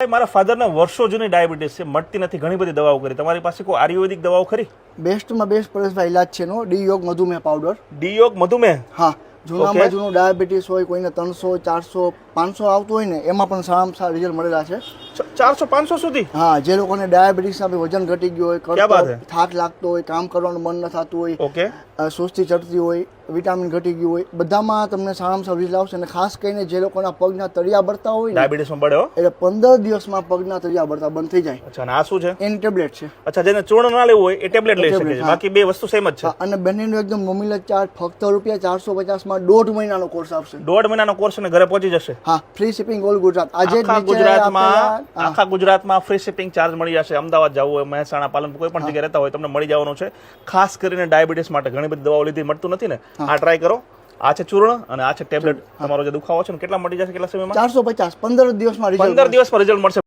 મારા ફાધરને વર્ષો જૂની ડાયાબિટીસ છે, મટતી નથી, ઘણી બધી દવાઓ કરી. તમારી પાસે કોઈ આયુર્વેદિક દવાઓ ખરી? બેસ્ટમાં બેસ્ટ પરેશભાઈ ઇલાજ છે નો ડી યોગ મધુમેહ પાવડર. ડી યોગ મધુમેહ? હા, જૂનામાં જૂનું ડાયાબિટીસ હોય, કોઈને 300 400 500 આવતું હોય ને એમાં પણ સારામાં સારા રિઝલ્ટ મળેલા છે. 400 500 સુધી? હા, જે લોકોને ડાયાબિટીસ ના વજન ઘટી ગયું હોય, ક્યા બાત હે? થાક લાગતો હોય, કામ કરવાનું મન ન થતું હોય, ઓકે, સુસ્તી ચડતી હોય, વિટામિન ઘટી ગયું હોય, બધામાં તમને સારામાં સારું રિઝલ્ટ આવશે. અને ખાસ કરીને જે લોકોના પગના તળિયા બળતા હોય ને, ડાયાબિટીસમાં બળે હો, એટલે 15 દિવસમાં પગના તળિયા બળતા બંધ થઈ જાય. અચ્છા, અને આ શું છે? એની ટેબ્લેટ છે. અચ્છા, જેને ચૂર્ણ ના લેવું હોય એ ટેબ્લેટ લઈ શકે છે, બાકી બે વસ્તુ સેમ જ છે. અને બંનેનો એકદમ મોમિલત ચાર્જ ફક્ત ₹450 માં 1.5 મહિનાનો કોર્સ આપશે. 1.5 મહિનાનો કોર્સ અને ઘરે પહોંચી જશે. હા, ફ્રી શિપિંગ ઓલ ગુજરાત. આજે આખા ગુજરાતમાં ફ્રી શિપિંગ ચાર્જ મળી જશે. અમદાવાદ જવું હોય, મહેસાણા, પાલનપુર, કોઈ પણ જગ્યાએ રહેતા હોય તમને મળી જવાનું છે. ખાસ કરીને ડાયાબિટીસ માટે ઘણી બધી દવાઓ લીધી મળતું નથી ને, આ ટ્રાય કરો. આ છે ચૂર્ણ અને આ છે ટેબ્લેટ. તમારો જે દુખાવો છે ને કેટલા મળી જશે, કેટલા સમયમાં? 450 15 દિવસમાં રિઝલ્ટ. 15 દિવસમાં રિઝલ્ટ મળશે.